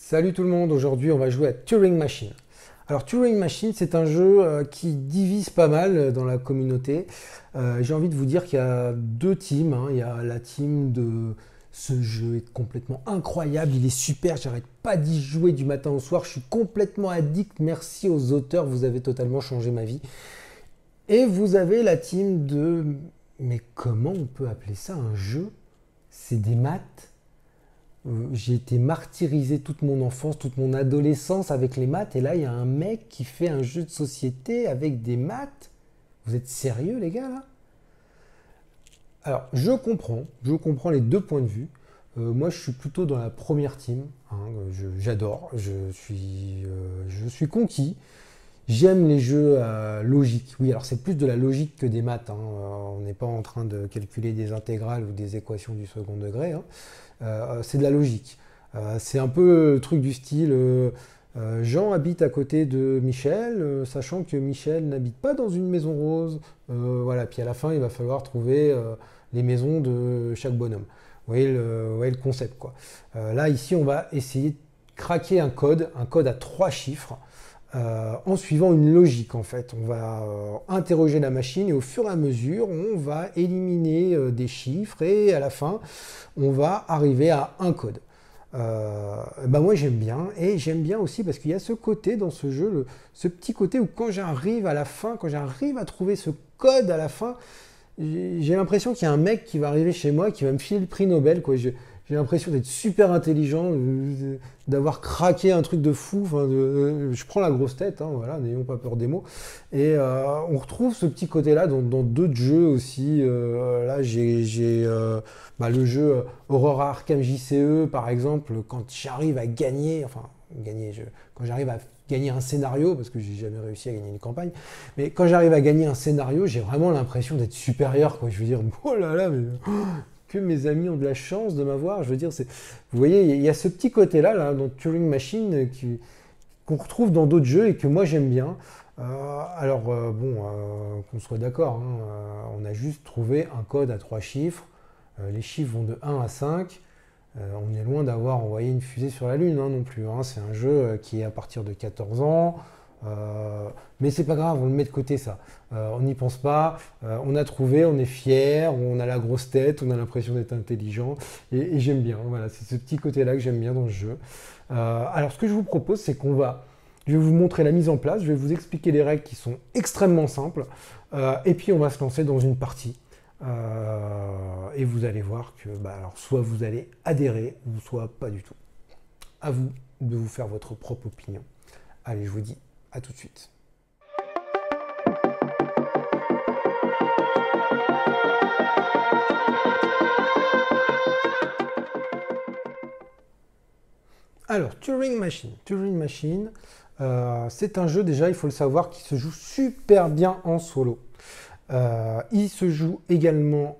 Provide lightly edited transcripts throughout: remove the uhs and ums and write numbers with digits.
Salut tout le monde, aujourd'hui on va jouer à Turing Machine. Alors Turing Machine c'est un jeu qui divise pas mal dans la communauté. J'ai envie de vous dire qu'il y a deux teams, hein. Il y a la team de ce jeu est complètement incroyable, il est super, j'arrête pas d'y jouer du matin au soir, je suis complètement addict, merci aux auteurs, vous avez totalement changé ma vie. Et vous avez la team de mais comment on peut appeler ça un jeu? C'est des maths. J'ai été martyrisé toute mon enfance, toute mon adolescence avec les maths. Et là, il y a un mec qui fait un jeu de société avec des maths. Vous êtes sérieux, les gars, là? Alors, je comprends les deux points de vue. Moi, je suis plutôt dans la première team, hein. J'adore, je suis conquis. J'aime les jeux à logique. Oui, alors c'est plus de la logique que des maths, hein. On n'est pas en train de calculer des intégrales ou des équations du second degré, hein. C'est de la logique. C'est un peu le truc du style Jean habite à côté de Michel, sachant que Michel n'habite pas dans une maison rose. Voilà, puis à la fin, il va falloir trouver les maisons de chaque bonhomme. Vous voyez le concept, quoi. Là, ici, on va essayer de craquer un code à trois chiffres. En suivant une logique en fait. On va interroger la machine et au fur et à mesure, on va éliminer des chiffres et à la fin, on va arriver à un code. Ben moi j'aime bien et j'aime bien aussi parce qu'il y a ce côté dans ce jeu, ce petit côté où quand j'arrive à la fin, quand j'arrive à trouver ce code à la fin, j'ai l'impression qu'il y a un mec qui va arriver chez moi qui va me filer le prix Nobel, quoi. J'ai l'impression d'être super intelligent, d'avoir craqué un truc de fou. Enfin, je prends la grosse tête, hein, voilà, n'ayons pas peur des mots. Et on retrouve ce petit côté-là dans d'autres jeux aussi. Là, le jeu Aurora Arkham JCE, par exemple, quand j'arrive à gagner, quand j'arrive à gagner un scénario, parce que j'ai jamais réussi à gagner une campagne, mais quand j'arrive à gagner un scénario, j'ai vraiment l'impression d'être supérieur, quoi. Je veux dire, oh là là, mais que mes amis ont de la chance de m'avoir. Je veux dire, vous voyez, il y a ce petit côté-là, là, dans Turing Machine, qu'on retrouve dans d'autres jeux et que moi j'aime bien. Qu'on soit d'accord, hein, on a juste trouvé un code à trois chiffres. Les chiffres vont de 1 à 5. On est loin d'avoir envoyé une fusée sur la Lune, hein, non plus, hein. C'est un jeu qui est à partir de 14 ans. Mais c'est pas grave, on le met de côté ça. On n'y pense pas, on a trouvé, on est fier, on a la grosse tête, on a l'impression d'être intelligent et j'aime bien. Voilà, c'est ce petit côté-là que j'aime bien dans ce jeu. Alors ce que je vous propose, c'est je vais vous montrer la mise en place, je vais vous expliquer les règles qui sont extrêmement simples et puis on va se lancer dans une partie. Et vous allez voir que alors, soit vous allez adhérer ou soit pas du tout. À vous de vous faire votre propre opinion. Allez, je vous dis à tout de suite. Alors, Turing Machine. Turing Machine, c'est un jeu déjà, il faut le savoir, qui se joue super bien en solo. Il se joue également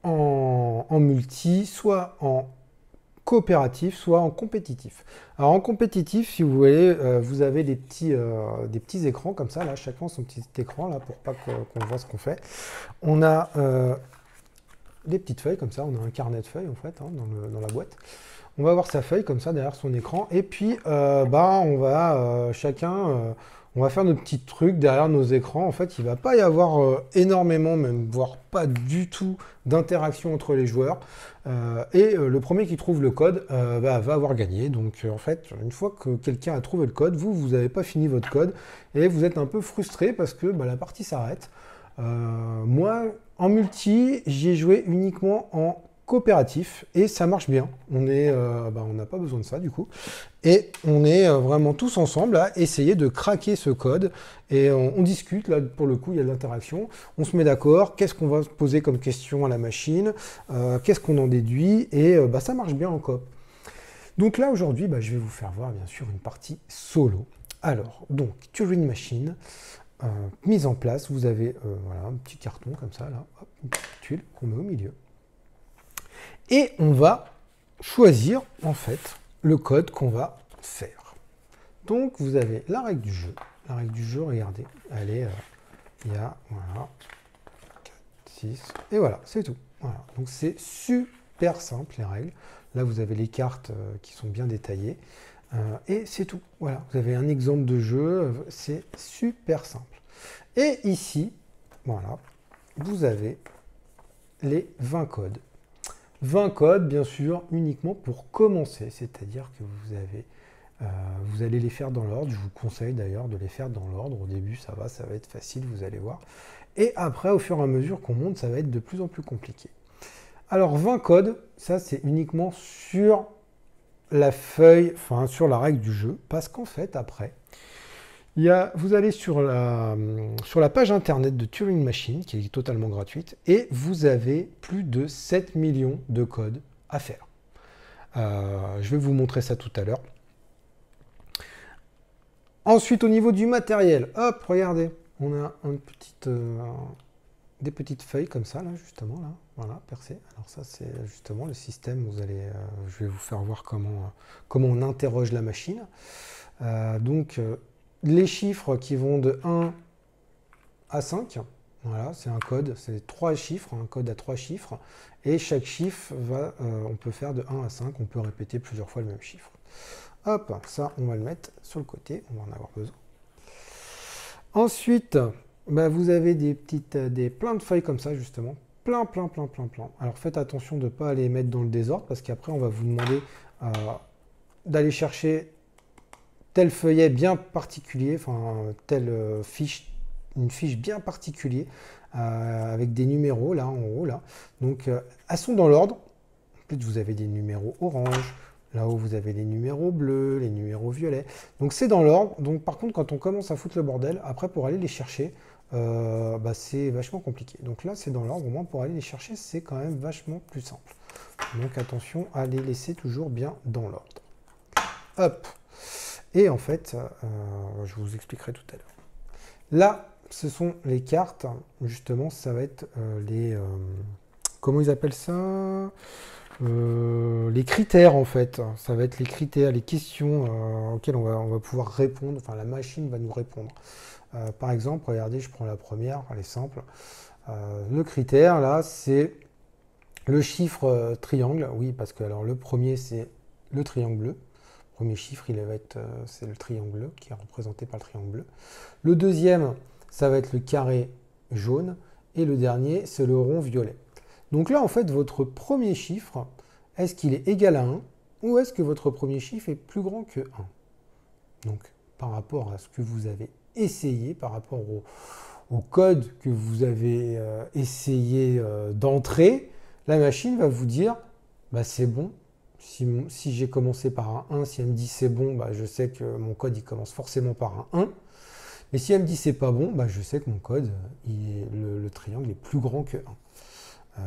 en multi, soit en coopératif, soit en compétitif. Alors en compétitif, si vous voulez, vous avez des petits écrans comme ça, là, chacun son petit écran, là, pour pas qu'on voit ce qu'on fait. On a des petites feuilles comme ça, on a un carnet de feuilles en fait, hein, dans la boîte. On va avoir sa feuille comme ça derrière son écran, et puis on va on va faire nos petits trucs derrière nos écrans. En fait, il ne va pas y avoir énormément, même voire pas du tout, d'interaction entre les joueurs. Le premier qui trouve le code va avoir gagné. Donc en fait, une fois que quelqu'un a trouvé le code, vous n'avez pas fini votre code et vous êtes un peu frustré parce que la partie s'arrête. Moi, en multi, j'y ai joué uniquement en coopératif et ça marche bien. On n'a pas besoin de ça du coup. Et on est vraiment tous ensemble à essayer de craquer ce code et on discute, là pour le coup il y a de l'interaction, on se met d'accord, qu'est-ce qu'on va poser comme question à la machine, qu'est-ce qu'on en déduit et ça marche bien en coop. Donc là aujourd'hui je vais vous faire voir bien sûr une partie solo. Alors donc Turing Machine, mise en place, vous avez un petit carton comme ça, là, hop, une petite tuile qu'on met au milieu. Et on va choisir en fait le code qu'on va faire. Donc vous avez la règle du jeu. La règle du jeu, regardez, elle est, il y a, voilà, 4, 6, et voilà, c'est tout. Voilà. Donc c'est super simple les règles. Là vous avez les cartes qui sont bien détaillées. Et c'est tout. Voilà, vous avez un exemple de jeu, c'est super simple. Et ici, voilà, vous avez les 20 codes. 20 codes, bien sûr, uniquement pour commencer, c'est-à-dire que vous allez les faire dans l'ordre. Je vous conseille d'ailleurs de les faire dans l'ordre. Au début, ça va être facile, vous allez voir. Et après, au fur et à mesure qu'on monte, ça va être de plus en plus compliqué. Alors, 20 codes, ça, c'est uniquement sur la feuille, enfin, sur la règle du jeu, parce qu'en fait, après, vous allez sur la page internet de Turing Machine, qui est totalement gratuite, et vous avez plus de 7 millions de codes à faire. Je vais vous montrer ça tout à l'heure. Ensuite, au niveau du matériel, hop, regardez, on a des petites feuilles comme ça, là, justement, là, voilà, percées. Alors ça, c'est justement le système, je vais vous faire voir comment on interroge la machine. Les chiffres qui vont de 1 à 5, voilà, c'est un code, c'est 3 chiffres, un code à 3 chiffres, et chaque chiffre on peut faire de 1 à 5, on peut répéter plusieurs fois le même chiffre. Hop, ça, on va le mettre sur le côté, on va en avoir besoin. Ensuite, vous avez plein de feuilles comme ça, justement, plein. Alors faites attention de ne pas les mettre dans le désordre, parce qu'après, on va vous demander d'aller chercher tel feuillet bien particulier, enfin une fiche bien particulière avec des numéros là en haut là. Donc elles sont dans l'ordre. En plus vous avez des numéros orange, là-haut vous avez les numéros bleus, les numéros violets. Donc c'est dans l'ordre. Donc par contre quand on commence à foutre le bordel, après pour aller les chercher, c'est vachement compliqué. Donc là c'est dans l'ordre, au moins pour aller les chercher c'est quand même vachement plus simple. Donc attention à les laisser toujours bien dans l'ordre. Hop. Et en fait, je vous expliquerai tout à l'heure. Là, ce sont les cartes. Justement, ça va être comment ils appellent ça? Les critères, en fait. Ça va être les critères, les questions auxquelles on va pouvoir répondre. Enfin, la machine va nous répondre. Par exemple, regardez, je prends la première, elle est simple. Le critère, là, c'est le chiffre triangle. Oui, parce que alors, le premier, c'est le triangle bleu. Premier chiffre, c'est le triangle bleu, qui est représenté par le triangle bleu. Le deuxième, ça va être le carré jaune. Et le dernier, c'est le rond violet. Donc là, en fait, votre premier chiffre, est-ce qu'il est égal à 1 ou est-ce que votre premier chiffre est plus grand que 1? Donc, par rapport à ce que vous avez essayé, par rapport au code que vous avez essayé d'entrer, la machine va vous dire, c'est bon. Si j'ai commencé par un 1, si elle me dit c'est bon, je sais que mon code il commence forcément par un 1. Mais si elle me dit c'est pas bon, je sais que mon code, le triangle est plus grand que 1.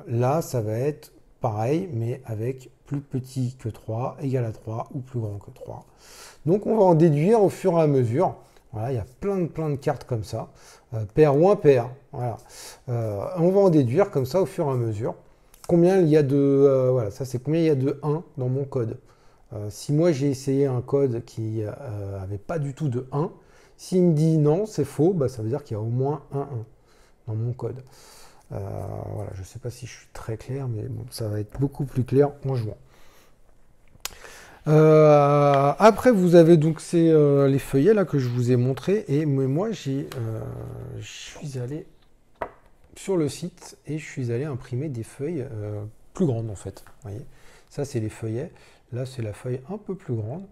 Là, ça va être pareil, mais avec plus petit que 3, égal à 3 ou plus grand que 3. Donc on va en déduire au fur et à mesure. Voilà, il y a plein de cartes comme ça, pair ou impair. Voilà. On va en déduire comme ça au fur et à mesure. Combien il y a de voilà, ça c'est combien il y a de 1 dans mon code. Si moi j'ai essayé un code qui avait pas du tout de 1, s'il me dit non, c'est faux, ça veut dire qu'il y a au moins un 1 dans mon code. Voilà, je ne sais pas si je suis très clair, mais bon, ça va être beaucoup plus clair en jouant. Après, vous avez donc les feuillets là que je vous ai montré, et moi je suis allé sur le site et je suis allé imprimer des feuilles plus grandes en fait. Vous voyez, ça c'est les feuillets. Là c'est la feuille un peu plus grande,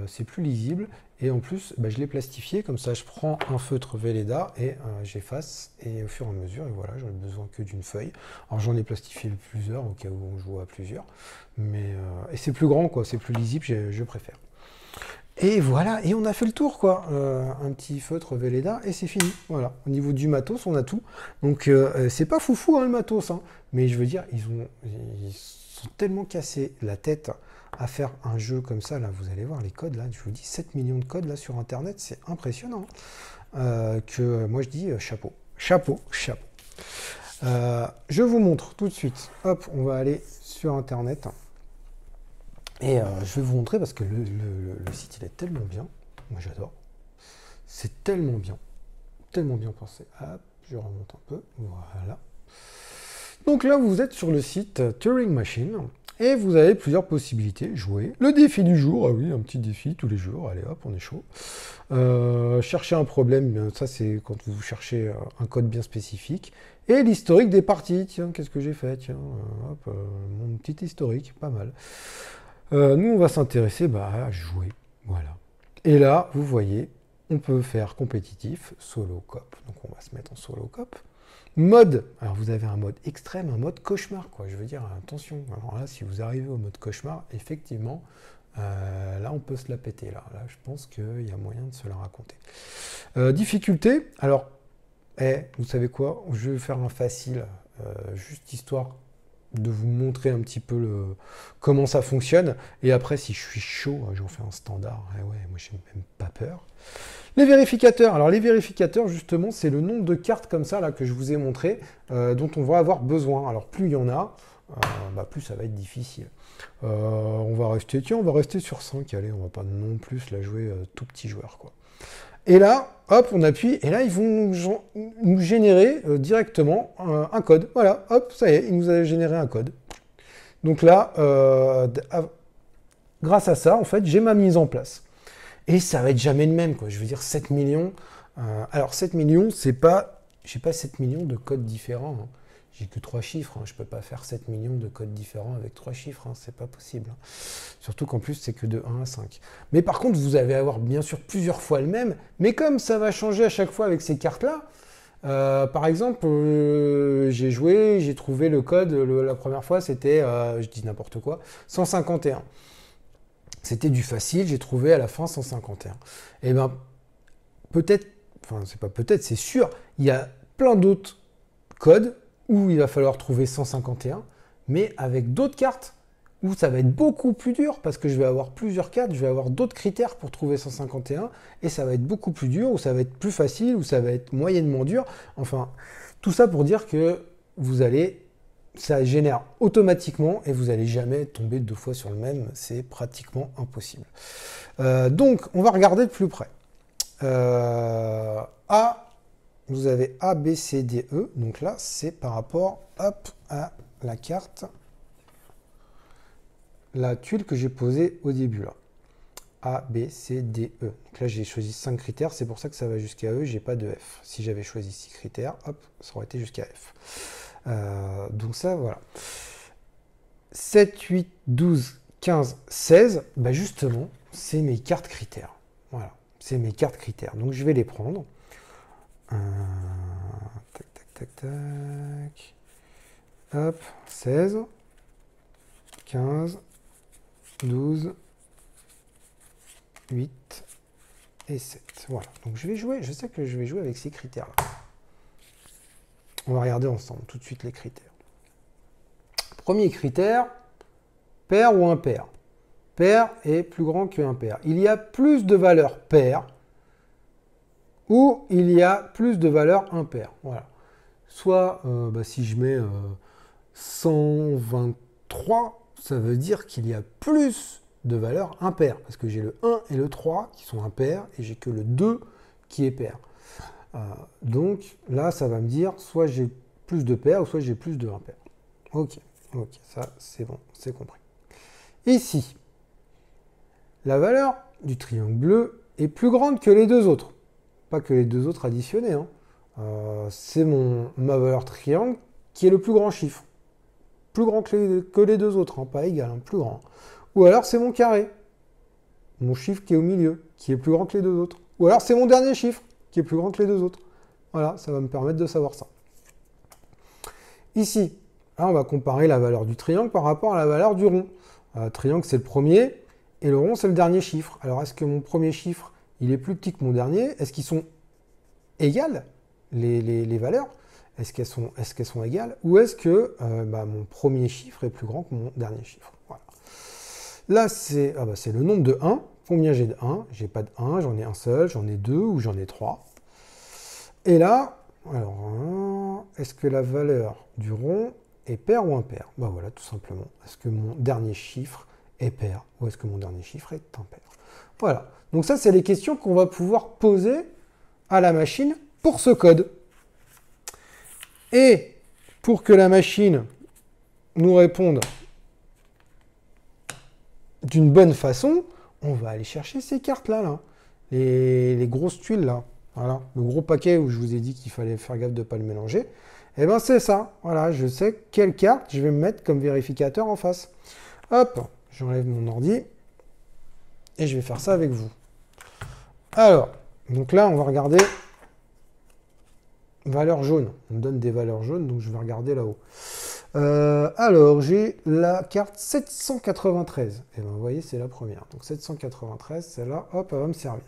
c'est plus lisible et en plus je l'ai plastifié comme ça. Je prends un feutre Velleda et j'efface et au fur et à mesure et voilà, j'en ai besoin que d'une feuille. Alors j'en ai plastifié plusieurs au cas où on joue à plusieurs, mais et c'est plus grand quoi, c'est plus lisible, je préfère. Et voilà, et on a fait le tour, quoi. Un petit feutre Velleda, et c'est fini. Voilà, au niveau du matos, on a tout. Donc, c'est pas foufou, hein, le matos. Hein. Mais je veux dire, ils sont tellement cassés la tête à faire un jeu comme ça. Là, vous allez voir les codes, là, je vous dis, 7 millions de codes, là, sur Internet, c'est impressionnant. Que moi, je dis chapeau. Chapeau. Je vous montre tout de suite. Hop, on va aller sur Internet. Et je vais vous montrer parce que le site il est tellement bien, moi j'adore, c'est tellement bien pensé. Hop, je remonte un peu, voilà. Donc là vous êtes sur le site Turing Machine Et vous avez plusieurs possibilités. Jouer. Le défi du jour, ah oui, un petit défi tous les jours. Allez hop, on est chaud. Chercher un problème, ça c'est quand vous cherchez un code bien spécifique. Et l'historique des parties. Tiens, qu'est-ce que j'ai fait? Tiens, hop, mon petit historique, pas mal. Nous, on va s'intéresser à jouer. Voilà. Et là, vous voyez, on peut faire compétitif, solo, coop. Donc on va se mettre en solo, coop. Mode, alors vous avez un mode extrême, un mode cauchemar, quoi. Je veux dire, attention. Alors là, si vous arrivez au mode cauchemar, effectivement, là, on peut se la péter. Là, je pense qu'il y a moyen de se la raconter. Difficulté, alors, vous savez quoi? Je vais faire un facile, juste histoire de vous montrer un petit peu comment ça fonctionne. Et après, si je suis chaud, j'en fais un standard. Et ouais, moi, j'ai même pas peur. Les vérificateurs. Alors, les vérificateurs, justement, c'est le nombre de cartes comme ça là, que je vous ai montré, dont on va avoir besoin. Alors, plus il y en a, plus ça va être difficile. On va rester sur 5. Allez, on va pas non plus la jouer tout petit joueur, quoi. Et là, hop, on appuie, et là, ils vont nous générer directement un code. Voilà, hop, ça y est, ils nous ont généré un code. Donc là, grâce à ça, en fait, j'ai ma mise en place. Et ça va être jamais le même, quoi. Je veux dire, 7 millions. Alors, 7 millions, c'est pas... J'ai pas 7 millions de codes différents. Hein. J'ai que 3 chiffres. Hein. Je peux pas faire 7 millions de codes différents avec 3 chiffres. Hein. C'est pas possible. Hein. Surtout qu'en plus, c'est que de 1 à 5. Mais par contre, vous allez avoir bien sûr plusieurs fois le même. Mais comme ça va changer à chaque fois avec ces cartes-là, par exemple, j'ai joué, j'ai trouvé le code. La première fois, c'était, je dis n'importe quoi, 151. C'était du facile, j'ai trouvé à la fin 151. Et bien, peut-être, enfin, c'est pas peut-être, c'est sûr, il y a plein d'autres codes où il va falloir trouver 151, mais avec d'autres cartes où ça va être beaucoup plus dur parce que je vais avoir plusieurs cartes, je vais avoir d'autres critères pour trouver 151 et ça va être beaucoup plus dur ou ça va être plus facile ou ça va être moyennement dur. Enfin, tout ça pour dire que ça génère automatiquement et vous n'allez jamais tomber 2 fois sur le même, c'est pratiquement impossible. Donc, on va regarder de plus près. Vous avez A, B, C, D, E. Donc là, c'est par rapport à la carte, la tuile que j'ai posée au début là. A, B, C, D, E. Donc là, j'ai choisi 5 critères, c'est pour ça que ça va jusqu'à E, j'ai pas de F. Si j'avais choisi 6 critères, hop, ça aurait été jusqu'à F. Donc ça, voilà. 7, 8, 12, 15, 16, justement, c'est mes cartes critères. Voilà, c'est mes cartes critères. Donc je vais les prendre. Tac, tac, tac, tac. Hop, 16, 15, 12, 8 et 7. Voilà, donc je vais jouer, je sais que je vais jouer avec ces critères-là. On va regarder ensemble tout de suite les critères. Premier critère, pair ou impair. Pair est plus grand que impair. Il y a plus de valeur pair ou il y a plus de valeur impair. Voilà. Soit, si je mets 123, ça veut dire qu'il y a plus de valeur impair. Parce que j'ai le 1 et le 3 qui sont impairs et j'ai que le 2 qui est pair. Donc là, ça va me dire soit j'ai plus de paires ou soit j'ai plus de impair. Ok, ça c'est bon, c'est compris. Ici, la valeur du triangle bleu est plus grande que les deux autres. Pas que les deux autres additionnés. Hein. C'est ma valeur triangle qui est le plus grand chiffre. Plus grand que les deux autres, hein, pas égal, hein, plus grand. Ou alors c'est mon carré, mon chiffre qui est au milieu, qui est plus grand que les deux autres. Ou alors c'est mon dernier chiffre, qui est plus grand que les deux autres. Voilà, ça va me permettre de savoir ça. Ici, là, on va comparer la valeur du triangle par rapport à la valeur du rond. Triangle, c'est le premier, et le rond, c'est le dernier chiffre. Alors, est-ce que mon premier chiffre, il est plus petit que mon dernier? Est-ce qu'ils sont égales, les valeurs? Est-ce qu'elles sont égales? Ou est-ce que mon premier chiffre est plus grand que mon dernier chiffre? Voilà. Là, c'est le nombre de 1. Combien j'ai de 1? J'ai pas de 1, j'en ai un seul, j'en ai 2 ou j'en ai 3. Et là, alors, est-ce que la valeur du rond est pair ou impair? Voilà, tout simplement. Est-ce que mon dernier chiffre est pair ou est-ce que mon dernier chiffre est impair? Voilà. Donc ça, c'est les questions qu'on va pouvoir poser à la machine pour ce code. Et pour que la machine nous réponde d'une bonne façon, on va aller chercher ces cartes-là, là. Les grosses tuiles, là. Voilà, le gros paquet où je vous ai dit qu'il fallait faire gaffe de ne pas le mélanger. Et ben c'est ça. Voilà, je sais quelle carte je vais me mettre comme vérificateur en face. Hop, j'enlève mon ordi. Et je vais faire ça avec vous. Alors, donc là, on va regarder valeur jaune. On me donne des valeurs jaunes, donc je vais regarder là-haut. Alors, j'ai la carte 793. Et ben, vous voyez, c'est la première. Donc 793, celle-là, hop, elle va me servir.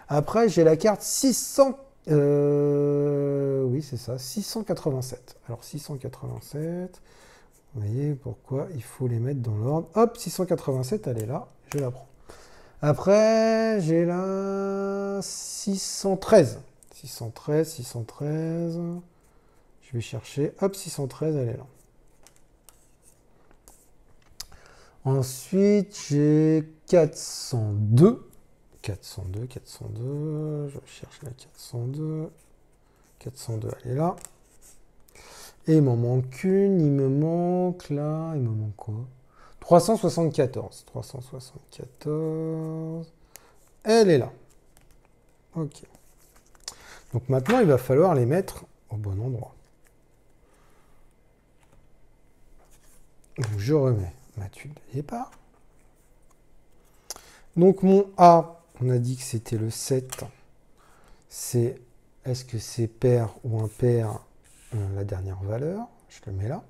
Après, j'ai la carte 600. Oui, c'est ça, 687. Alors 687, vous voyez pourquoi il faut les mettre dans l'ordre. Hop, 687, elle est là, je la prends. Après, j'ai la 613. 613, 613. Je vais chercher. Hop, 613, elle est là. Ensuite, j'ai 402. 402, 402. Je cherche la 402. 402, elle est là. Et il m'en manque une. Il me manque là. Il me manque quoi? 374. 374. Elle est là. Ok. Donc maintenant, il va falloir les mettre au bon endroit. Donc je remets ma tuile de départ. Donc mon A, on a dit que c'était le 7. C'est, est-ce que c'est pair ou impair? La dernière valeur. Je le mets là.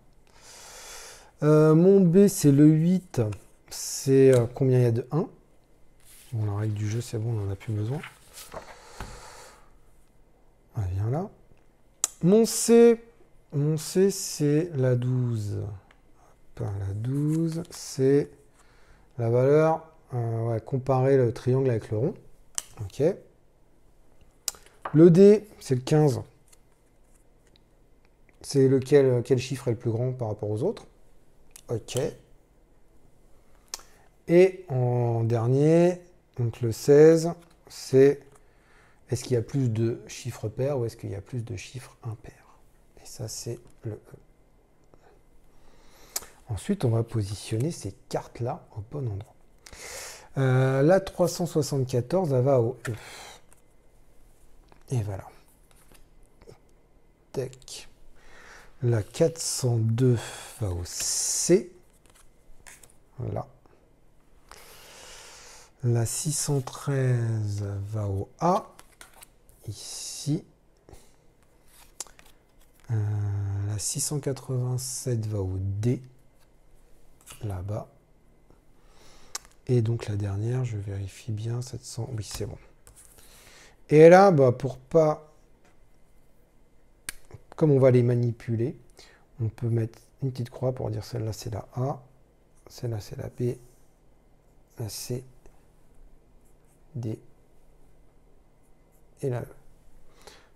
Mon B, c'est le 8. C'est combien il y a de 1? Bon, la règle du jeu, c'est bon, on n'en a plus besoin. Elle vient là. Mon C, c'est la 12. Pas la 12, c'est la valeur, ouais, comparer le triangle avec le rond. Ok. Le D, c'est le 15. C'est quel chiffre est le plus grand par rapport aux autres? Ok. Et en dernier, donc le 16, c'est est-ce qu'il y a plus de chiffres pairs ou est-ce qu'il y a plus de chiffres impairs? Et ça, c'est le E. Ensuite, on va positionner ces cartes-là au bon endroit. La 374, elle va au E. Et voilà. Tac. La 402 va au C. Voilà. La 613 va au A. Ici. La 687 va au D. Là-bas. Et donc la dernière, je vérifie bien, 700. Oui, c'est bon. Et là, bah, pour pas... Comme on va les manipuler, on peut mettre une petite croix pour dire celle-là c'est la A, celle-là c'est la B, la C, D et la E.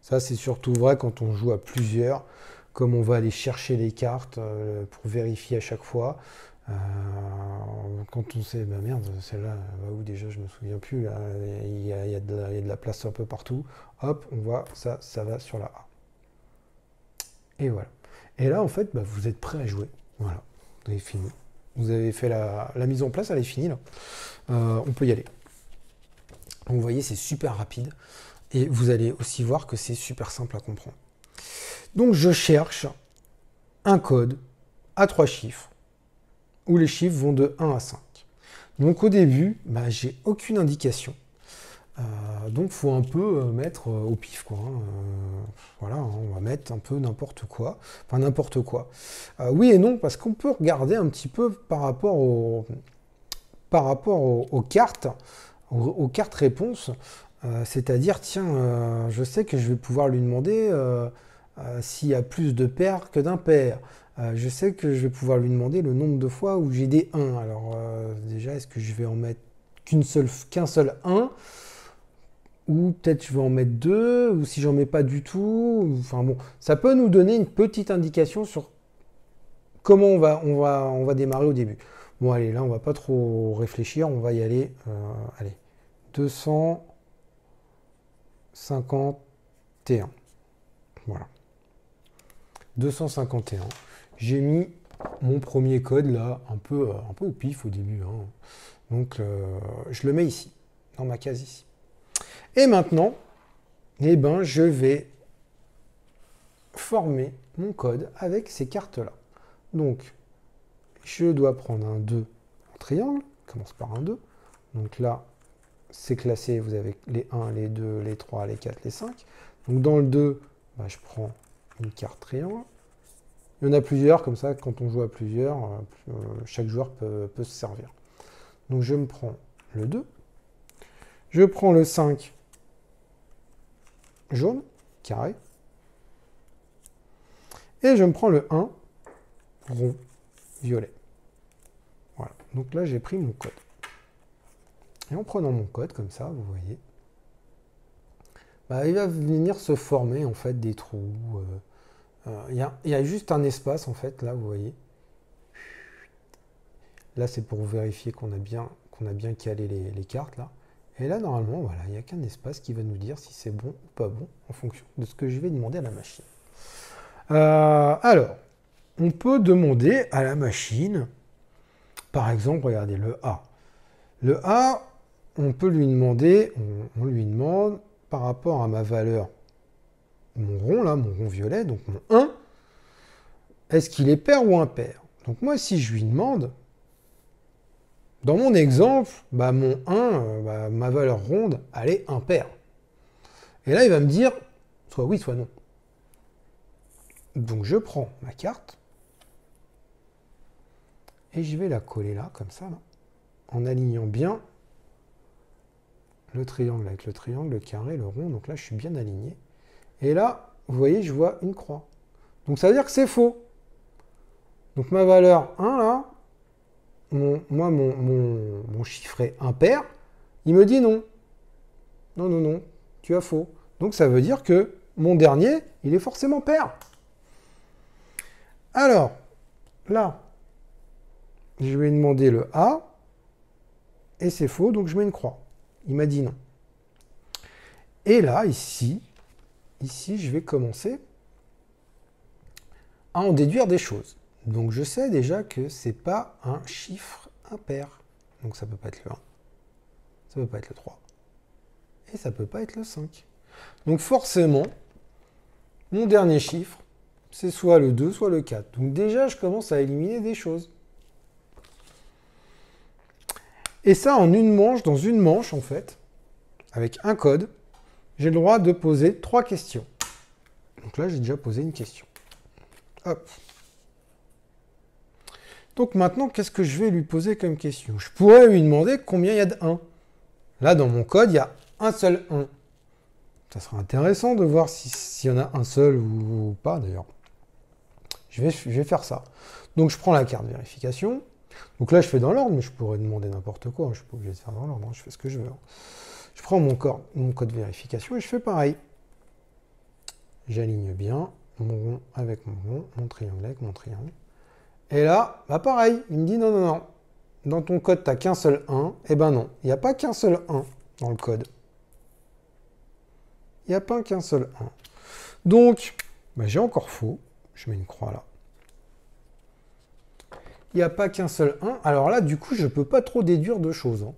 Ça c'est surtout vrai quand on joue à plusieurs, comme on va aller chercher les cartes pour vérifier à chaque fois. Quand on sait, bah merde, celle-là, va où déjà, je me souviens plus, là, il y a de la place un peu partout. Hop, on voit, ça va sur la A. Et voilà. Et là, en fait, bah, vous êtes prêt à jouer. Voilà, vous avez fini. Vous avez fait la mise en place, elle est finie là. On peut y aller. Donc, vous voyez, c'est super rapide. Et vous allez aussi voir que c'est super simple à comprendre. Donc, je cherche un code à 3 chiffres, où les chiffres vont de 1 à 5. Donc, au début, bah, j'ai aucune indication. Donc, il faut un peu mettre au pif, quoi. Voilà, hein, on va mettre un peu n'importe quoi. Enfin, n'importe quoi. Oui et non, parce qu'on peut regarder un petit peu par rapport aux cartes, aux cartes réponses. C'est-à-dire, tiens, je sais que je vais pouvoir lui demander s'il y a plus de paires que d'impairs. Je sais que je vais pouvoir lui demander le nombre de fois où j'ai des 1. Alors, déjà, est-ce que je vais en mettre qu'un seul 1? Ou peut-être je vais en mettre 2, ou si j'en mets pas du tout. Enfin bon, ça peut nous donner une petite indication sur comment on va démarrer au début. Bon allez, là on va pas trop réfléchir, on va y aller. Allez, 251. Voilà. 251. J'ai mis mon premier code là, un peu au pif au début. Hein. Donc je le mets ici, dans ma case ici. Et maintenant, eh ben, je vais former mon code avec ces cartes-là. Donc, je dois prendre un 2 en triangle, commence par un 2. Donc là, c'est classé, vous avez les 1, les 2, les 3, les 4, les 5. Donc dans le 2, bah, je prends une carte triangle. Il y en a plusieurs, comme ça, quand on joue à plusieurs, chaque joueur peut se servir. Donc je me prends le 2. Je prends le 5 jaune, carré. Et je me prends le 1 rond, violet. Voilà. Donc là, j'ai pris mon code. Et en prenant mon code, comme ça, vous voyez, bah, il va venir se former, en fait, des trous. Il y a juste un espace, en fait, là, vous voyez. Là, c'est pour vérifier qu'on a bien calé les cartes, là. Et là, normalement, voilà, il n'y a qu'un espace qui va nous dire si c'est bon ou pas bon, en fonction de ce que je vais demander à la machine. Alors, on peut demander à la machine, par exemple, regardez, le A. Le A, on peut lui demander, on lui demande, par rapport à ma valeur, mon rond, là, mon rond violet, donc mon 1, est-ce qu'il est pair ou impair? Donc moi, si je lui demande, dans mon exemple, bah, mon 1, bah, ma valeur ronde, elle est impair. Et là, il va me dire, soit oui, soit non. Donc je prends ma carte, et je vais la coller là, comme ça, là, en alignant bien le triangle avec le triangle, le carré, le rond. Donc là, je suis bien aligné. Et là, vous voyez, je vois une croix. Donc ça veut dire que c'est faux. Donc ma valeur 1, là, mon chiffre est impair. Il me dit non. Non, non, non, tu as faux. Donc ça veut dire que mon dernier, il est forcément pair. Alors, là, je vais demander le A. Et c'est faux, donc je mets une croix. Il m'a dit non. Et là, ici, je vais commencer à en déduire des choses. Donc je sais déjà que ce n'est pas un chiffre impair. Donc ça ne peut pas être le 1, ça ne peut pas être le 3, et ça ne peut pas être le 5. Donc forcément, mon dernier chiffre, c'est soit le 2, soit le 4. Donc déjà, je commence à éliminer des choses. Et ça en une manche, dans une manche en fait, avec un code, j'ai le droit de poser 3 questions. Donc là, j'ai déjà posé une question. Hop. Donc maintenant, qu'est-ce que je vais lui poser comme question? Je pourrais lui demander combien il y a de 1. Là, dans mon code, il y a un seul 1. Ça sera intéressant de voir s'il y en a un seul ou pas, d'ailleurs. Je vais faire ça. Donc, je prends la carte vérification. Donc là, je fais dans l'ordre, mais je pourrais demander n'importe quoi. Je ne suis pas obligé de faire dans l'ordre. Je fais ce que je veux. Je prends mon code vérification et je fais pareil. J'aligne bien mon rond avec mon rond, mon triangle avec mon triangle. Et là, bah pareil, il me dit non, non, non. Dans ton code, tu n'as qu'un seul 1. Eh ben non, il n'y a pas qu'un seul 1 dans le code. Il n'y a pas qu'un seul 1. Donc, bah j'ai encore faux. Je mets une croix là. Il n'y a pas qu'un seul 1. Alors là, du coup, je ne peux pas trop déduire de choses. Hein.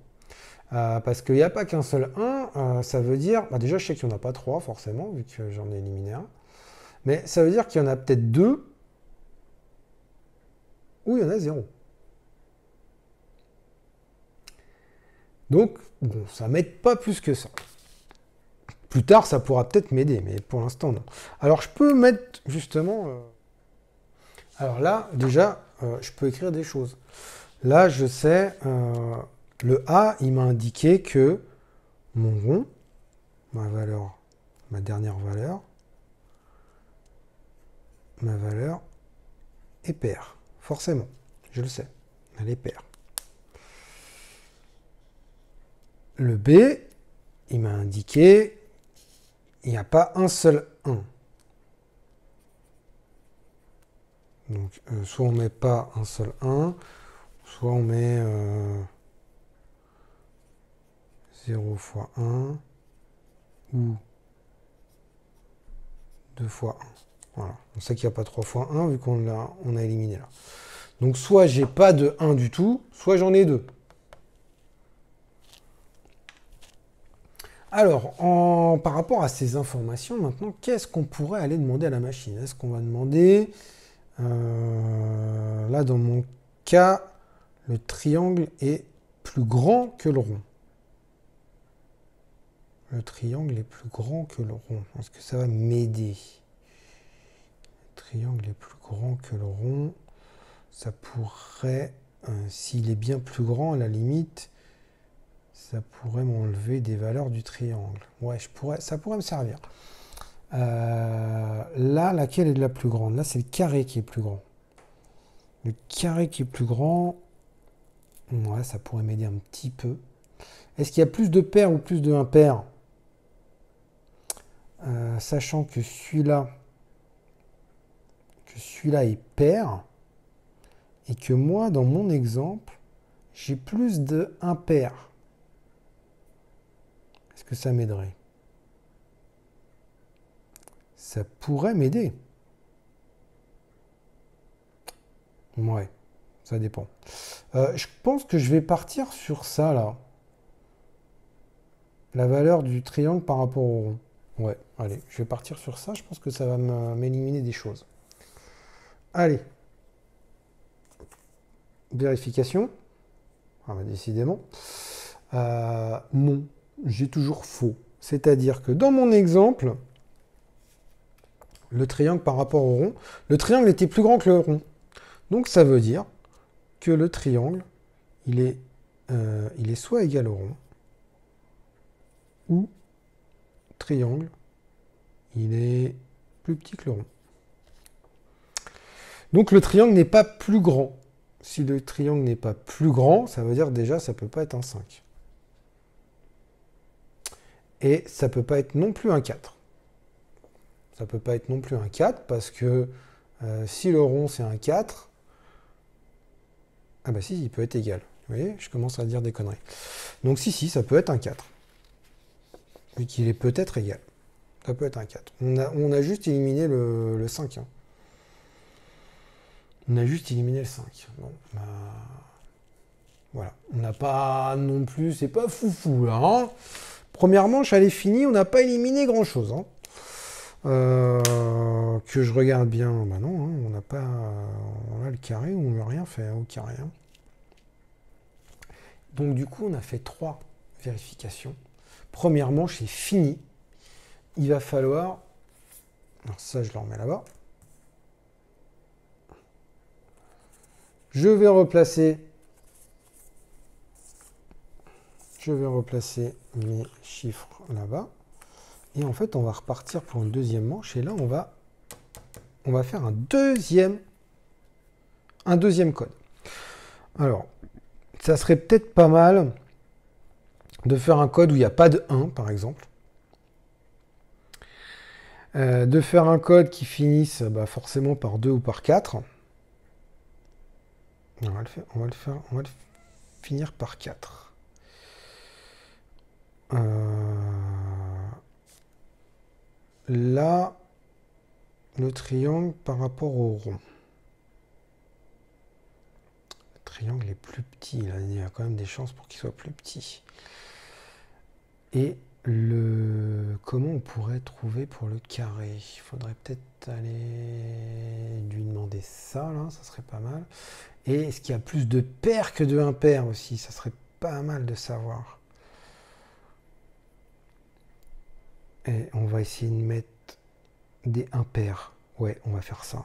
Parce qu'il n'y a pas qu'un seul 1, ça veut dire... Bah déjà, je sais qu'il n'y en a pas 3, forcément, vu que j'en ai éliminé un. Mais ça veut dire qu'il y en a peut-être 2 où il y en a 0. Donc, bon, ça ne m'aide pas plus que ça. Plus tard, ça pourra peut-être m'aider, mais pour l'instant, non. Alors, je peux mettre, justement... Alors là, déjà, je peux écrire des choses. Là, je sais... le A, il m'a indiqué que mon rond, ma dernière valeur, ma valeur est paire. Forcément, je le sais. Elle est paire. Le B, il m'a indiqué il n'y a pas un seul 1. Donc, soit on ne met pas un seul 1, soit on met 0 fois 1, ou 2 fois 1. Voilà. On sait qu'il n'y a pas 3 fois 1, vu qu'on a éliminé là. Donc soit j'ai pas de 1 du tout, soit j'en ai 2. Alors, par rapport à ces informations, maintenant, qu'est-ce qu'on pourrait aller demander à la machine? Est-ce qu'on va demander, là dans mon cas, le triangle est plus grand que le rond. Le triangle est plus grand que le rond. Est-ce que ça va m'aider? Le triangle est plus grand que le rond. Ça pourrait, s'il est bien plus grand, à la limite, ça pourrait m'enlever des valeurs du triangle. Ouais, ça pourrait me servir. Là, laquelle est la plus grande? Là, c'est le carré qui est plus grand. Le carré qui est plus grand, ouais, ça pourrait m'aider un petit peu. Est-ce qu'il y a plus de paires ou plus de impaires? Sachant que celui-là est pair, et que moi, dans mon exemple, j'ai plus de impaires. Est-ce que ça m'aiderait? Ça pourrait m'aider. Ouais, ça dépend. Je pense que je vais partir sur ça, là. La valeur du triangle par rapport au rond. Ouais, allez, je vais partir sur ça. Je pense que ça va m'éliminer des choses. Allez. Vérification. Ah, bah, décidément. Non, j'ai toujours faux. C'est-à-dire que dans mon exemple, le triangle par rapport au rond, le triangle était plus grand que le rond. Donc ça veut dire que le triangle, il est soit égal au rond, ou triangle, il est plus petit que le rond. Donc le triangle n'est pas plus grand. Si le triangle n'est pas plus grand, ça veut dire déjà ça ne peut pas être un 5. Et ça ne peut pas être non plus un 4. Ça ne peut pas être non plus un 4 parce que si le rond c'est un 4, ah bah si, il peut être égal. Vous voyez, je commence à dire des conneries. Donc si, ça peut être un 4. Vu qu'il est peut-être égal. Ça peut être un 4. On a juste éliminé le 5. Hein. On a juste éliminé le 5. Bon, bah, voilà. On n'a pas non plus... C'est pas foufou, là. Hein. Première manche, elle est finie. On n'a pas éliminé grand-chose. Hein. Que je regarde bien. Bah non, hein, on n'a pas... On a le carré, on n'a rien fait au carré. Hein. Donc du coup, on a fait 3 vérifications. Première manche est finie. Il va falloir... Alors ça, je le remets là-bas. Je vais replacer mes chiffres là-bas. Et en fait, on va repartir pour une deuxième manche. Et là, on va faire un deuxième code. Alors, ça serait peut-être pas mal de faire un code où il n'y a pas de 1, par exemple. De faire un code qui finisse forcément par 2 ou par 4. On va le finir par 4. Là, le triangle par rapport au rond. Le triangle est plus petit. Là, il y a quand même des chances pour qu'il soit plus petit. Et comment on pourrait trouver pour le carré? Il faudrait peut-être aller lui demander ça, là, ça serait pas mal. Et est-ce qu'il y a plus de paires que de impaires aussi? Ça serait pas mal de savoir. Et on va essayer de mettre des impaires. Ouais, on va faire ça.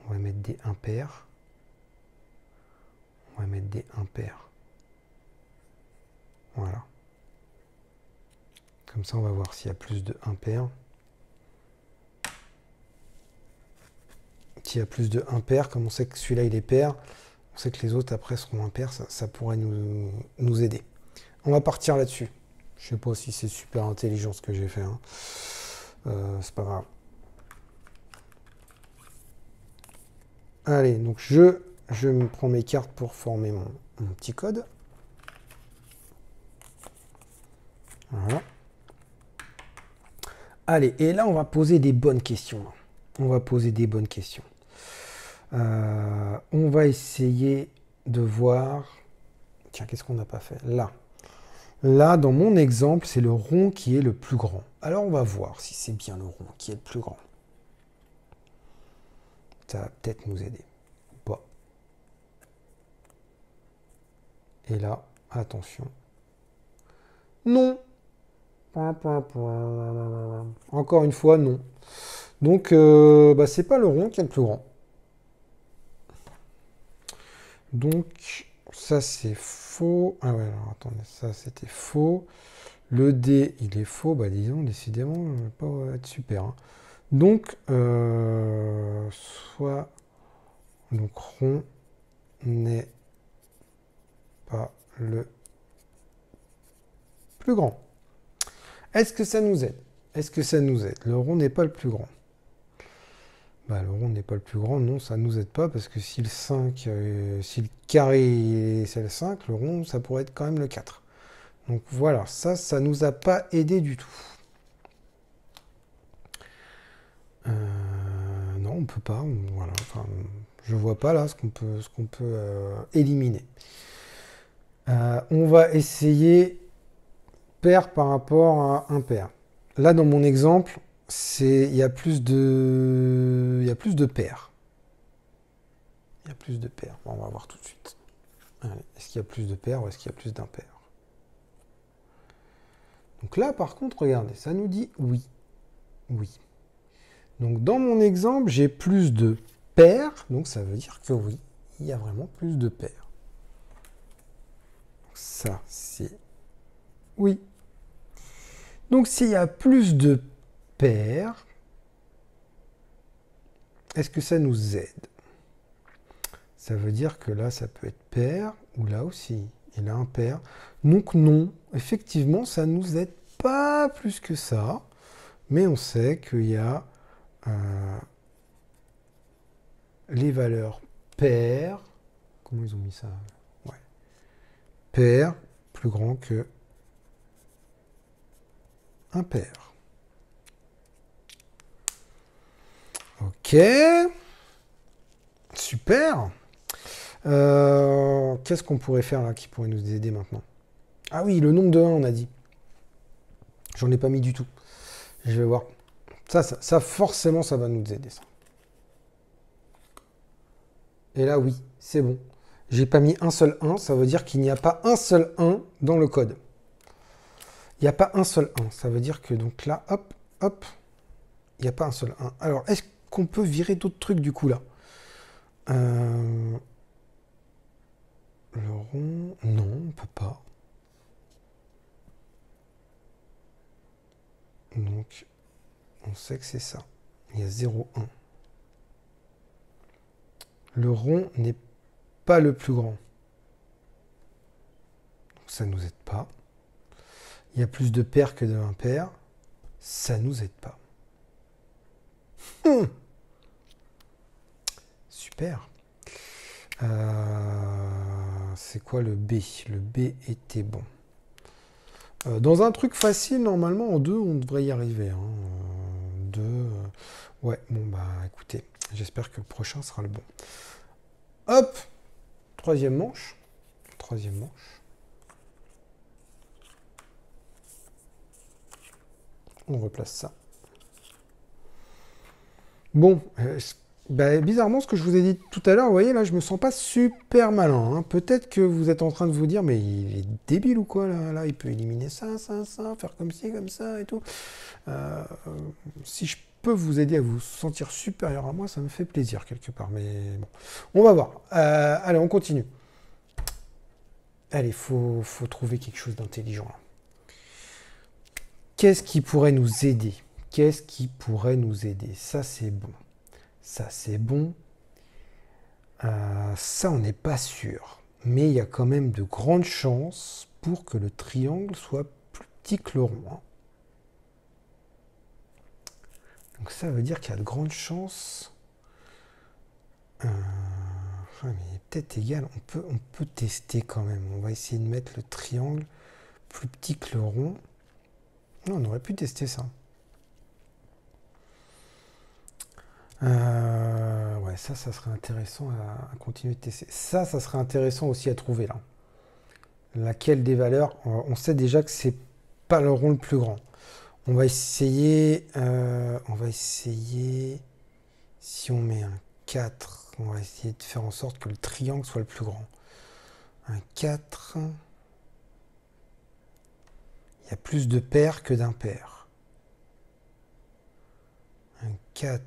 On va mettre des impaires. On va mettre des impaires. Voilà. Comme ça, on va voir s'il y a plus de impaires. S'il y a plus de impaires, comme on sait que celui-là, il est pair, on sait que les autres, après, seront impairs, ça pourrait nous aider. On va partir là-dessus. Je ne sais pas si c'est super intelligent ce que j'ai fait. Hein. C'est pas grave. Allez, donc je me prends mes cartes pour former mon petit code. Voilà. Allez, et là, on va poser des bonnes questions. On va poser des bonnes questions. On va essayer de voir... Tiens, qu'est-ce qu'on n'a pas fait? Là. Là, dans mon exemple, c'est le rond qui est le plus grand. Alors, on va voir si c'est bien le rond qui est le plus grand. Ça va peut-être nous aider. Ou pas. Et là, attention. Non. Encore une fois, non. Donc, c'est pas le rond qui est le plus grand. Donc, ça c'est faux. Ah ouais, alors attendez, ça c'était faux. Le D, il est faux. Bah disons, décidément, on va pas être super. Hein. Donc, soit... Donc, rond n'est pas le plus grand. Est-ce que ça nous aide? Est-ce que ça nous aide? Le rond n'est pas le plus grand. Bah, le rond n'est pas le plus grand, non, ça ne nous aide pas, parce que si le 5, si le carré c'est le 5, le rond, ça pourrait être quand même le 4. Donc voilà, ça nous a pas aidé du tout. Non, on peut pas, voilà, enfin, je vois pas là ce qu'on peut éliminer. On va essayer pair par rapport à impair. Là, dans mon exemple, il y a plus de paires. Il y a plus de paires. Bon, on va voir tout de suite. Est-ce qu'il y a plus de paires ou est-ce qu'il y a plus d'impairs? Donc là, par contre, regardez, ça nous dit oui. Oui. Donc dans mon exemple, j'ai plus de paires, donc ça veut dire que oui, il y a vraiment plus de paires. Donc ça, c'est oui. Donc s'il y a plus de paires, est-ce que ça nous aide? Ça veut dire que là, ça peut être pair, ou là aussi, il a un pair. Donc non, effectivement, ça ne nous aide pas plus que ça, mais on sait qu'il y a les valeurs paires. Comment ils ont mis ça? Ouais. Pair plus grand que impair. Ok. Super. Qu'est-ce qu'on pourrait faire là qui pourrait nous aider maintenant? Ah oui, le nombre de 1, on a dit. J'en ai pas mis du tout. Je vais voir. Ça, forcément, ça va nous aider, ça. Et là, oui, c'est bon. J'ai pas mis un seul 1, ça veut dire qu'il n'y a pas un seul 1 dans le code. Il n'y a pas un seul 1. Ça veut dire que donc là, hop, hop, il n'y a pas un seul 1. Alors, est-ce qu'on peut virer d'autres trucs du coup là? Le rond, non, on ne peut pas. Donc, on sait que c'est ça. Il y a 0, 1. Le rond n'est pas le plus grand. Donc, ça ne nous aide pas. Il y a plus de paires que d'impairs. Ça ne nous aide pas. Super. C'est quoi le B? Le B était bon. Dans un truc facile, normalement, en 2, on devrait y arriver. 2. Ouais, bon, bah écoutez, j'espère que le prochain sera le bon. Hop! Troisième manche. Troisième manche. On replace ça. Bon, bizarrement, ce que je vous ai dit tout à l'heure, vous voyez, là, je me sens pas super malin. Hein. Peut-être que vous êtes en train de vous dire, mais il est débile ou quoi, là, il peut éliminer ça, faire comme ci, comme ça, et tout. Si je peux vous aider à vous sentir supérieur à moi, ça me fait plaisir, quelque part. Mais bon, on va voir. Allez, on continue. Allez, faut trouver quelque chose d'intelligent, là. Qu'est-ce qui pourrait nous aider? Qu'est-ce qui pourrait nous aider? Ça, c'est bon. Ça, c'est bon. Ça, on n'est pas sûr. Mais il y a quand même de grandes chances pour que le triangle soit plus petit que le rond. Hein. Donc ça veut dire qu'il y a de grandes chances. Mais peut-être égal. On peut tester quand même. On va essayer de mettre le triangle plus petit que le rond. Non, on aurait pu tester ça. Ouais, ça serait intéressant à continuer de tester. Ça serait intéressant aussi à trouver là. Laquelle des valeurs, on sait déjà que c'est pas le rond le plus grand. On va essayer, si on met un 4, on va essayer de faire en sorte que le triangle soit le plus grand. Un 4, il y a plus de paires que d'impairs. Un 4,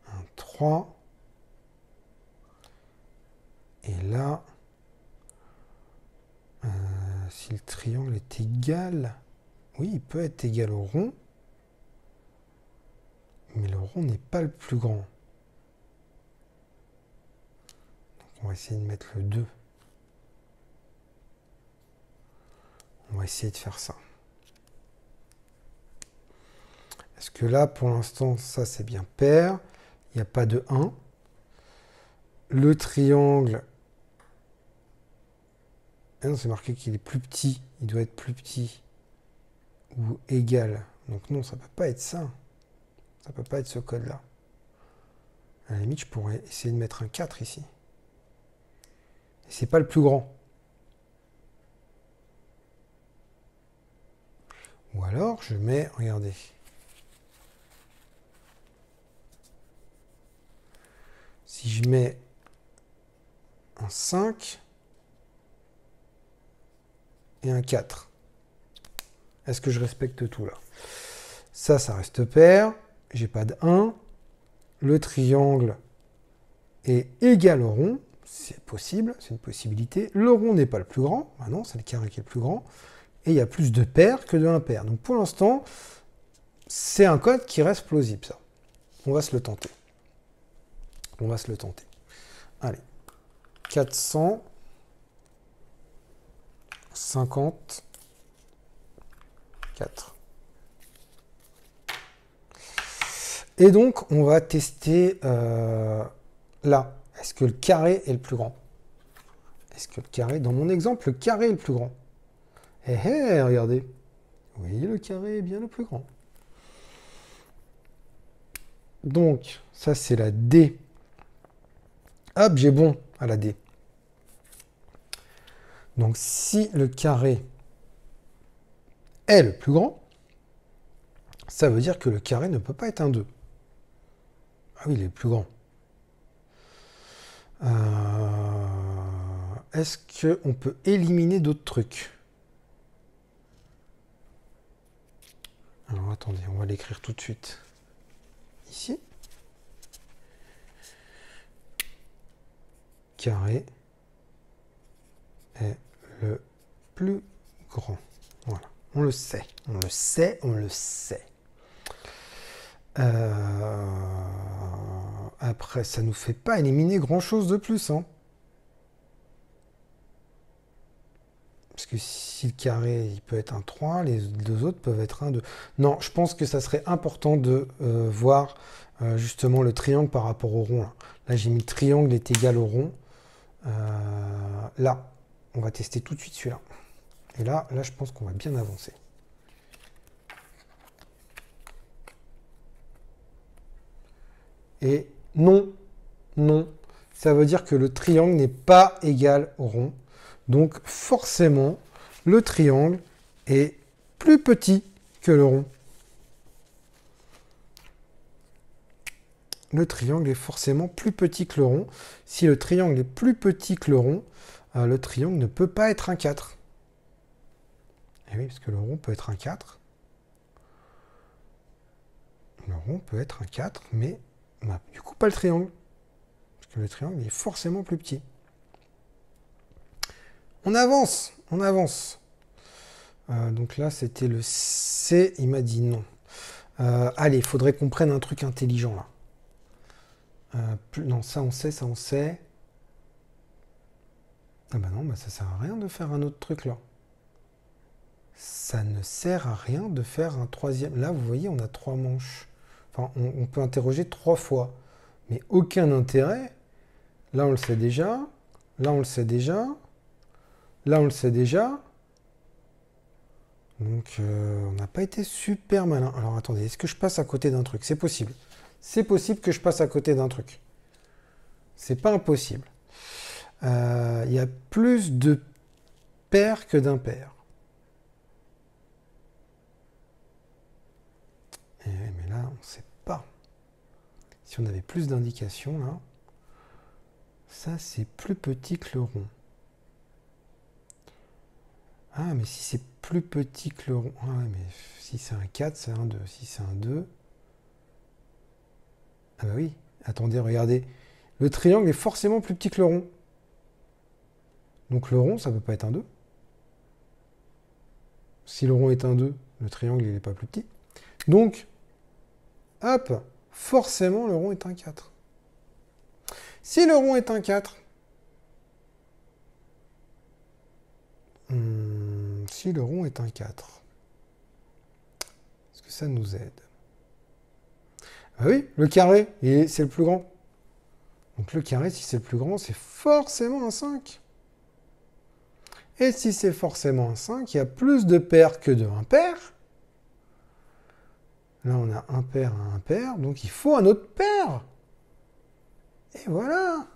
un 3, et là, si le triangle est égal, oui, il peut être égal au rond, mais le rond n'est pas le plus grand. Donc on va essayer de mettre le 2. On va essayer de faire ça. Est-ce que là, pour l'instant, ça c'est bien pair. Il n'y a pas de 1. Le triangle, ah non, c'est marqué qu'il est plus petit. Il doit être plus petit ou égal. Donc non, ça ne peut pas être ça. Ça ne peut pas être ce code-là. À la limite, je pourrais essayer de mettre un 4 ici. Et c'est pas le plus grand. Ou alors, je mets, regardez. Si je mets un 5 et un 4, est-ce que je respecte tout là? Ça reste pair. J'ai pas de 1. Le triangle est égal au rond. C'est possible, c'est une possibilité. Le rond n'est pas le plus grand. Ah non, c'est le carré qui est le plus grand. Et il y a plus de paires que de impaires. Donc pour l'instant, c'est un code qui reste plausible, ça. On va se le tenter. On va se le tenter. Allez. 454. Et donc, on va tester là. Est-ce que le carré est le plus grand? Est-ce que le carré, dans mon exemple, le carré est le plus grand? Eh eh, regardez. Oui, le carré est bien le plus grand. Donc, ça c'est la D. Hop, j'ai bon à la D. Donc, si le carré est le plus grand, ça veut dire que le carré ne peut pas être un 2. Ah oui, il est le plus grand. Est-ce qu'on peut éliminer d'autres trucs? Alors, attendez, on va l'écrire tout de suite. Ici. Carré est le plus grand. Voilà, on le sait, on le sait, on le sait. Après, ça nous fait pas éliminer grand-chose de plus. Hein. Parce que si le carré, il peut être un 3, les deux autres peuvent être un 2. Non, je pense que ça serait important de voir justement le triangle par rapport au rond. Là, j'ai mis le triangle est égal au rond. Là, on va tester tout de suite celui-là. Et là, je pense qu'on va bien avancer. Et non, ça veut dire que le triangle n'est pas égal au rond. Donc forcément, le triangle est plus petit que le rond. Le triangle est forcément plus petit que le rond. Si le triangle est plus petit que le rond, le triangle ne peut pas être un 4. Et oui, parce que le rond peut être un 4. Le rond peut être un 4, mais du coup pas le triangle. Parce que le triangle est forcément plus petit. On avance, on avance. Donc là, c'était le C, il m'a dit non. Allez, il faudrait qu'on prenne un truc intelligent là. Non, ça on sait, ça on sait. Ah bah non, bah ça sert à rien de faire un autre truc là. Ça ne sert à rien de faire un troisième. Là, vous voyez, on a 3 manches. Enfin, on peut interroger 3 fois. Mais aucun intérêt. Là, on le sait déjà. Là, on le sait déjà. Là, on le sait déjà. Donc, on n'a pas été super malin. Alors, attendez, est-ce que je passe à côté d'un truc? C'est possible. c'est possible que je passe à côté d'un truc. C'est pas impossible. Il y a plus de paires que d'impairs. Mais là, on ne sait pas. Si on avait plus d'indications, là, ça, c'est plus petit que le rond. Ah, mais si c'est plus petit que le rond... Ah, ouais, mais si c'est un 4, c'est un 2. Si c'est un 2... Ah bah oui, attendez, regardez. Le triangle est forcément plus petit que le rond. Donc le rond, ça ne peut pas être un 2. Si le rond est un 2, le triangle, il n'est pas plus petit. Donc, hop, forcément, le rond est un 4. Si le rond est un 4, si le rond est un 4, est-ce que ça nous aide? Ah oui, le carré, c'est le plus grand. Donc le carré, si c'est le plus grand, c'est forcément un 5. Et si c'est forcément un 5, il y a plus de paires que de impaires. Là, on a un paire à un paire, donc il faut un autre paire. Et voilà.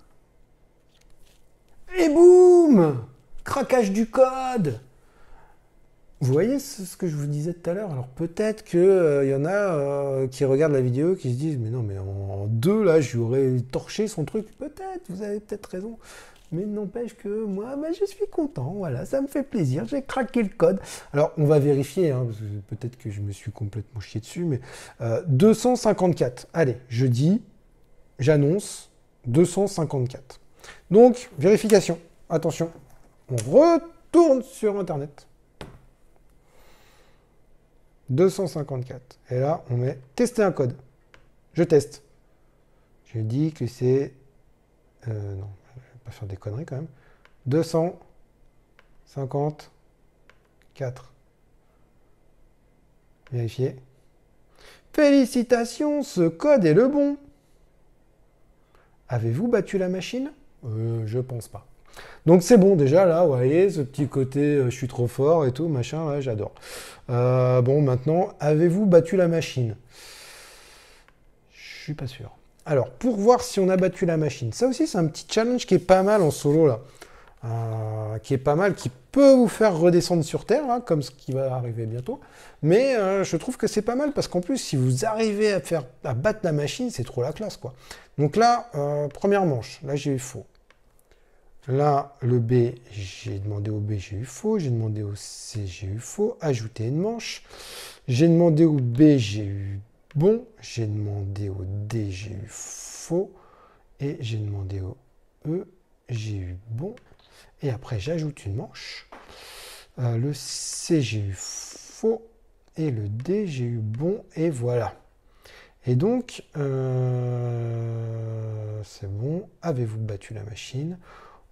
Et boum! Craquage du code! Vous voyez ce que je vous disais tout à l'heure? Alors peut-être qu'il y en a qui regardent la vidéo qui se disent « Mais non, mais en 2, là, j'aurais torché son truc. » Peut-être, vous avez peut-être raison. Mais n'empêche que moi, bah, je suis content. Voilà, ça me fait plaisir. J'ai craqué le code. Alors, on va vérifier. Hein, peut-être que je me suis complètement chié dessus. Mais 254. Allez, je dis, j'annonce 254. Donc, vérification. Attention, on retourne sur Internet. 254. Et là, on met tester un code. Je teste. Je dis que c'est... non, je ne vais pas faire des conneries quand même. 254. Vérifier. Félicitations, ce code est le bon. Avez-vous battu la machine? Je pense pas. Donc c'est bon déjà là, vous voyez, ce petit côté je suis trop fort et tout, machin, ouais, j'adore. Bon, maintenant, avez-vous battu la machine? Je suis pas sûr. Alors, pour voir si on a battu la machine, ça aussi c'est un petit challenge qui est pas mal en solo là. Qui est pas mal, qui peut vous faire redescendre sur Terre, hein, comme ce qui va arriver bientôt. Mais je trouve que c'est pas mal, parce qu'en plus, si vous arrivez à battre la machine, c'est trop la classe, quoi. Donc là, première manche, là j'ai eu faux. Là, le B, j'ai demandé au B, j'ai eu faux. J'ai demandé au C, j'ai eu faux. Ajouter une manche. J'ai demandé au B, j'ai eu bon. J'ai demandé au D, j'ai eu faux. Et j'ai demandé au E, j'ai eu bon. Et après, j'ajoute une manche. Le C, j'ai eu faux. Et le D, j'ai eu bon. Et voilà. Et donc, c'est bon. Avez-vous battu la machine?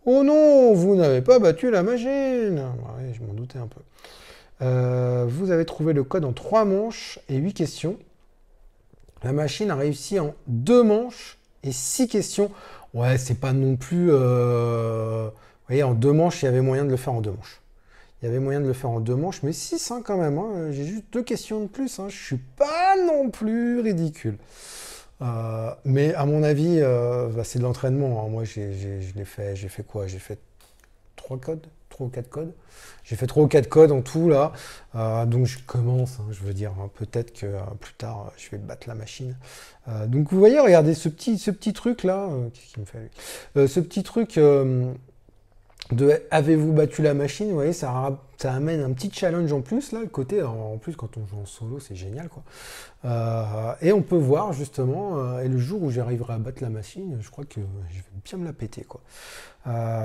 Oh non, vous n'avez pas battu la machine. Ouais, je m'en doutais un peu. Vous avez trouvé le code en 3 manches et 8 questions. La machine a réussi en 2 manches et 6 questions. Ouais, c'est pas non plus... Vous voyez, en 2 manches, il y avait moyen de le faire en 2 manches. Il y avait moyen de le faire en 2 manches, mais 6 hein, quand même. Hein. J'ai juste 2 questions de plus. Hein. Je suis pas non plus ridicule. Mais à mon avis, bah, c'est de l'entraînement. Hein. Moi, j'ai fait quoi? J'ai fait 3 codes, 3 ou 4 codes. J'ai fait 3 ou 4 codes en tout, là. Donc, je commence, hein, je veux dire, hein, peut-être que plus tard, je vais battre la machine. Donc, vous voyez, regardez ce petit truc-là. Qu'est-ce qu'il me fait, lui ce petit truc de avez-vous battu la machine, vous voyez, ça amène un petit challenge en plus, là, le côté, en plus, quand on joue en solo, c'est génial, quoi. Et on peut voir, justement, et le jour où j'arriverai à battre la machine, je crois que je vais bien me la péter, quoi.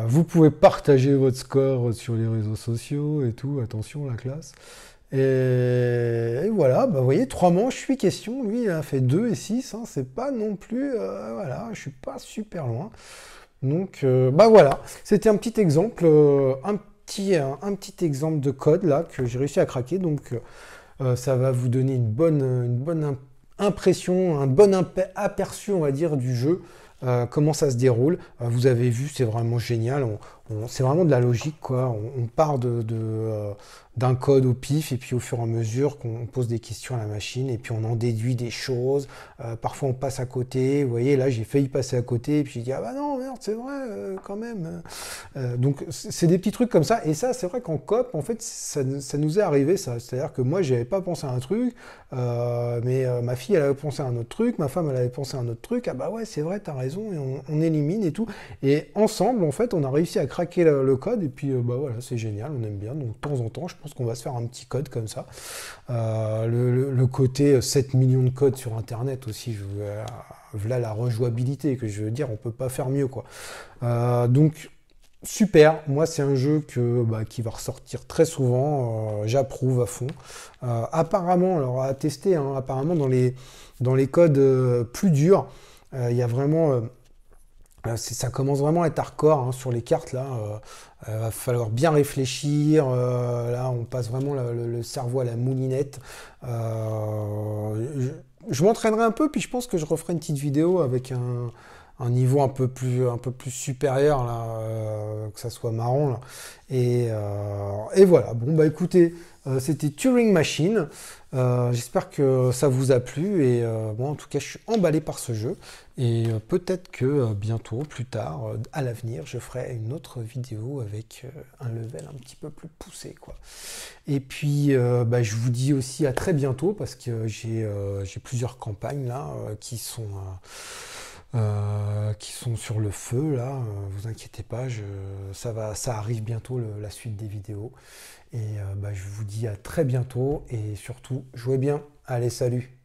Vous pouvez partager votre score sur les réseaux sociaux et tout, attention, la classe. Et voilà, bah, vous voyez, 3 manches, 8 questions, lui, il a fait 2 et 6, hein, c'est pas non plus, voilà, je suis pas super loin. Donc, bah voilà, c'était un petit exemple, un petit exemple de code là que j'ai réussi à craquer. Donc, ça va vous donner une bonne impression, un bon aperçu, on va dire, du jeu, comment ça se déroule. Vous avez vu, c'est vraiment génial. C'est vraiment de la logique, quoi. On part d'un code au pif, et puis au fur et à mesure qu'on pose des questions à la machine, et puis on en déduit des choses. Parfois on passe à côté. Vous voyez, là j'ai failli passer à côté, et puis j'ai dit ah bah non, merde, c'est vrai, quand même. Donc c'est des petits trucs comme ça. Et ça, c'est vrai qu'en coop, en fait, ça nous est arrivé, ça. C'est-à-dire que moi, j'avais pas pensé à un truc, mais ma fille, elle avait pensé à un autre truc, ma femme, elle avait pensé à un autre truc. Ah bah ouais, c'est vrai, t'as raison, et on élimine et tout. Et ensemble, en fait, on a réussi à craquer le code, et puis bah voilà, c'est génial, on aime bien. Donc de temps en temps, je pense qu'on va se faire un petit code comme ça. Le côté 7 millions de codes sur Internet aussi, voilà la rejouabilité que je veux dire, on peut pas faire mieux, quoi. Donc super, moi c'est un jeu qui va ressortir très souvent, j'approuve à fond. Apparemment, alors à tester, hein, apparemment dans les codes plus durs, il y a vraiment ça commence vraiment à être hardcore, hein, sur les cartes là. Va falloir bien réfléchir. Là, on passe vraiment le cerveau à la moulinette. Je m'entraînerai un peu, puis je pense que je referai une petite vidéo avec un niveau un peu plus supérieur là, que ça soit marrant là. Et voilà. Bon bah écoutez, c'était Turing Machine. J'espère que ça vous a plu, et moi en tout cas je suis emballé par ce jeu, et peut-être que bientôt, plus tard, à l'avenir, je ferai une autre vidéo avec un level un petit peu plus poussé, quoi. Et puis bah, je vous dis aussi à très bientôt, parce que j'ai plusieurs campagnes là qui sont sur le feu là. Vous inquiétez pas, ça arrive bientôt, la suite des vidéos. Et bah, je vous dis à très bientôt, et surtout jouez bien. Allez, salut!